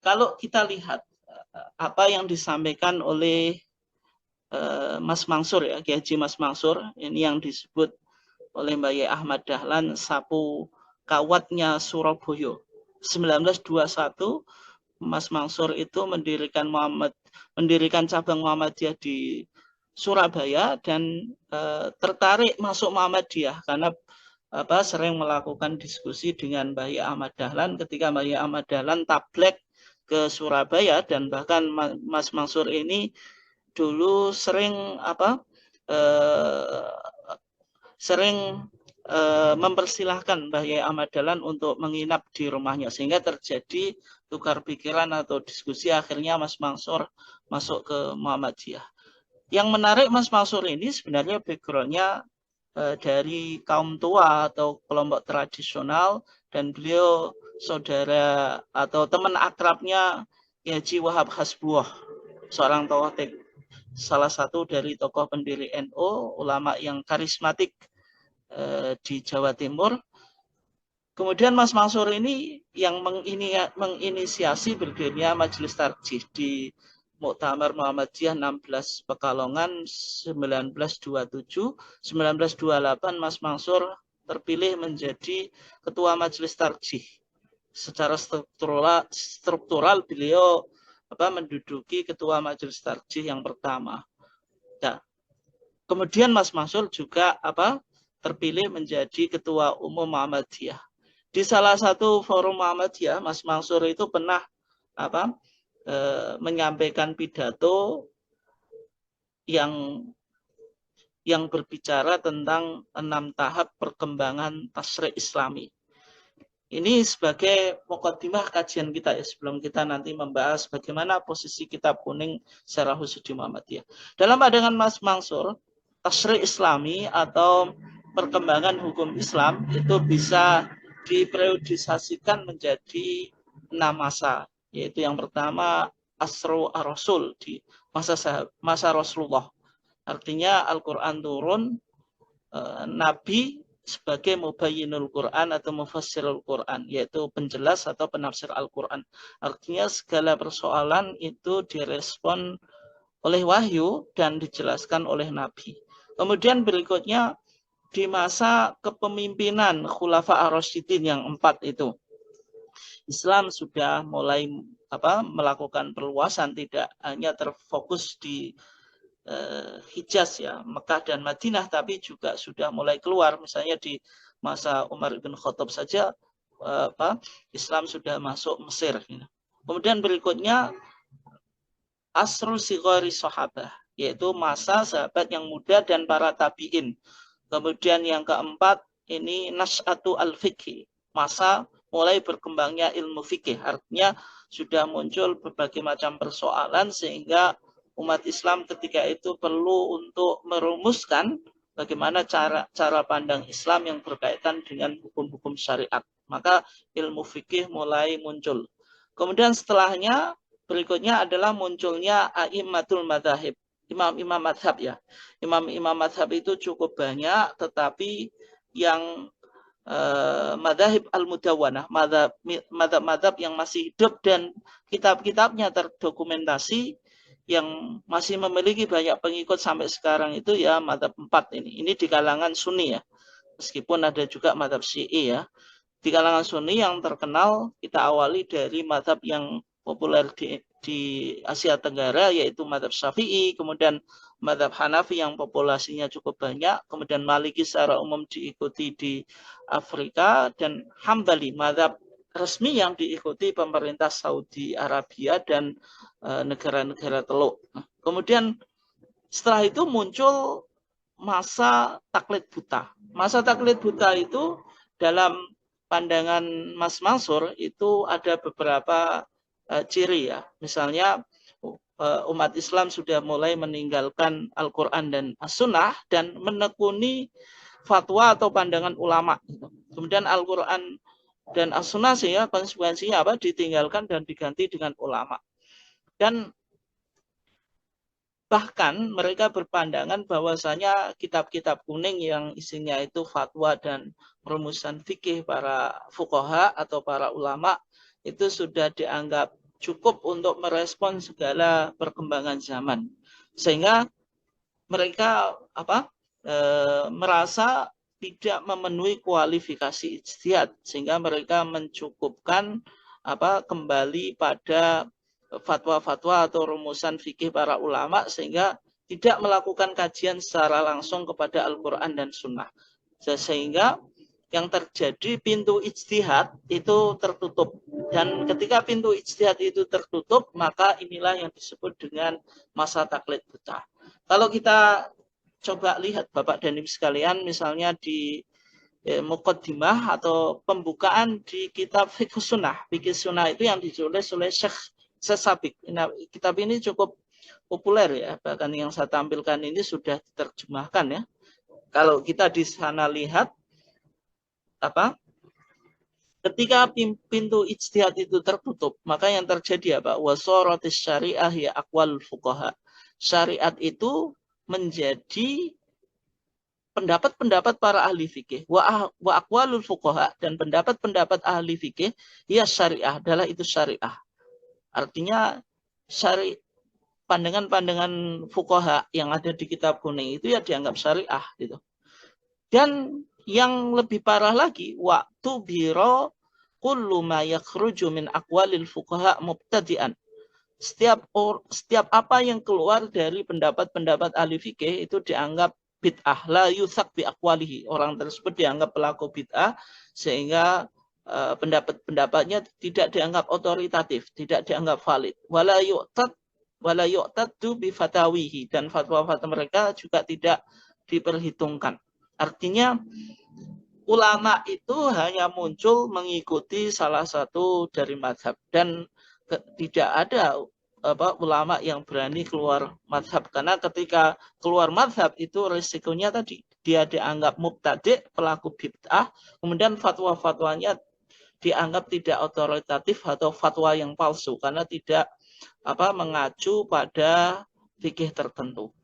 kalau kita lihat apa yang disampaikan oleh Mas Mansur ya, Kiai Haji Mas Mansur, ini yang disebut oleh Mbak Yai Ahmad Dahlan sapu kawatnya Surabaya. 1921 Mas Mansur itu mendirikan cabang Muhammadiyah di Surabaya dan tertarik masuk Muhammadiyah karena sering melakukan diskusi dengan Mbah Yai Ahmad Dahlan ketika Mbah Yai Ahmad Dahlan tablek ke Surabaya, dan bahkan Mas Mansur ini dulu sering sering mempersilahkan Mbah Yai Ahmad Dahlan untuk menginap di rumahnya, sehingga terjadi tukar pikiran atau diskusi, akhirnya Mas Mansur masuk ke Muhammadiyah. Yang menarik Mas Mansur ini sebenarnya backgroundnya dari kaum tua atau kelompok tradisional, dan beliau saudara atau teman akrabnya Kiai Haji Wahab Hasbuah, seorang tokoh salah satu dari tokoh pendiri NU, ulama yang karismatik di Jawa Timur. Kemudian Mas Mansur ini yang menginisiasi berdirinya Majelis Tarjih di Muktamar Muhammadiyah 16 Pekalongan 1927. 1928 Mas Mansur terpilih menjadi Ketua Majelis Tarjih. Secara struktural beliau menduduki Ketua Majelis Tarjih yang pertama. Nah, kemudian Mas Mansur juga terpilih menjadi Ketua Umum Muhammadiyah. Di salah satu forum Muhammadiyah, Mas Mansur itu pernah menyampaikan pidato yang berbicara tentang 6 tahap perkembangan tasyrik Islami. Ini sebagai mukaddimah kajian kita ya, sebelum kita nanti membahas bagaimana posisi kitab kuning secara khusus di Muhammadiyah. Dalam pandangan Mas Mansur, tasyrik Islami atau perkembangan hukum Islam itu bisa diperiodisasikan menjadi 6 masa, yaitu yang pertama Asru ar-Rasul, di masa Rasulullah. Artinya Al-Quran turun, Nabi sebagai mubayyinul Quran atau mufassirul Quran, yaitu penjelas atau penafsir Al-Quran. Artinya segala persoalan itu direspon oleh wahyu dan dijelaskan oleh Nabi. Kemudian berikutnya di masa kepemimpinan Khulafa ar-Rasyidin yang 4 itu, Islam sudah mulai melakukan perluasan, tidak hanya terfokus di Hijaz ya, Mekah dan Madinah, tapi juga sudah mulai keluar. Misalnya di masa Umar bin Khattab saja Islam sudah masuk Mesir. Kemudian berikutnya Asrul Sighari Sahabah, yaitu masa sahabat yang muda dan para tabi'in. Kemudian yang keempat ini Nas'atu al-Fiqhi, masa mulai berkembangnya ilmu fikih. Artinya sudah muncul berbagai macam persoalan sehingga umat Islam ketika itu perlu untuk merumuskan bagaimana cara pandang Islam yang berkaitan dengan hukum-hukum syariat. Maka ilmu fikih mulai muncul. Kemudian setelahnya berikutnya adalah munculnya a'immatul madzhab, imam-imam madhab ya. Imam-imam madhab itu cukup banyak, tetapi yang madhab al-mudawwanah, madhab yang masih hidup dan kitab-kitabnya terdokumentasi, yang masih memiliki banyak pengikut sampai sekarang itu ya madhab 4 ini. Ini di kalangan Sunni ya, meskipun ada juga madhab Syi'i ya. Di kalangan Sunni yang terkenal kita awali dari madhab yang populer di Asia Tenggara, yaitu madhab Syafi'i, kemudian madhab Hanafi yang populasinya cukup banyak, kemudian Maliki secara umum diikuti di Afrika, dan Hambali, madhab resmi yang diikuti pemerintah Saudi Arabia dan negara-negara Teluk. Kemudian setelah itu muncul masa taklid buta. Masa taklid buta itu dalam pandangan Mas Mansur itu ada beberapa ciri ya. Misalnya umat Islam sudah mulai meninggalkan Al-Quran dan As-Sunnah dan menekuni fatwa atau pandangan ulama. Kemudian Al-Quran dan As-Sunnah sehingga konsekuensinya ditinggalkan dan diganti dengan ulama. Dan bahkan mereka berpandangan bahwasanya kitab-kitab kuning yang isinya itu fatwa dan rumusan fikih para fuqaha atau para ulama itu sudah dianggap cukup untuk merespon segala perkembangan zaman, sehingga mereka merasa tidak memenuhi kualifikasi ijtihad, sehingga mereka mencukupkan kembali pada fatwa-fatwa atau rumusan fikih para ulama, sehingga tidak melakukan kajian secara langsung kepada Al-Quran dan Sunnah. Sehingga yang terjadi pintu ijtihad itu tertutup. Dan ketika pintu ijtihad itu tertutup, maka inilah yang disebut dengan masa taklid buta. Kalau kita coba lihat Bapak dan Ibu sekalian, misalnya di muqaddimah atau pembukaan di kitab Fiqh Sunnah. Fiqh Sunnah itu yang ditulis oleh Syekh Sabik. Nah, kitab ini cukup populer ya, bahkan yang saya tampilkan ini sudah diterjemahkan ya. Kalau kita di sana lihat ketika pintu ijtihad itu tertutup, maka yang terjadi apa? Wasaratis syariah ya aqwal fuqaha. Syariat itu menjadi pendapat-pendapat para ahli fikih, wa aqwalul fuqaha, dan pendapat-pendapat ahli fikih ya syariah, adalah itu syariah. Artinya pandangan-pandangan fuqaha yang ada di kitab kuning itu ya dianggap syariah gitu. Dan yang lebih parah lagi, waktu biro kullu ma yakhruju min aqwalil fuqaha mubtadi'an. Setiap apa yang keluar dari pendapat-pendapat ahli fikih itu dianggap bid'ah, la yuthaq bi aqwalihi. Orang tersebut dianggap pelaku bid'ah, sehingga pendapat-pendapatnya tidak dianggap otoritatif, tidak dianggap valid. Wala yu'taddu bi fatawihi, dan fatwa-fatwa mereka juga tidak diperhitungkan. Artinya ulama itu hanya muncul mengikuti salah satu dari mazhab, dan tidak ada ulama yang berani keluar mazhab, karena ketika keluar mazhab itu risikonya tadi dia dianggap mubtadi', pelaku bid'ah, kemudian fatwa-fatwanya dianggap tidak otoritatif atau fatwa yang palsu karena tidak mengacu pada fikih tertentu.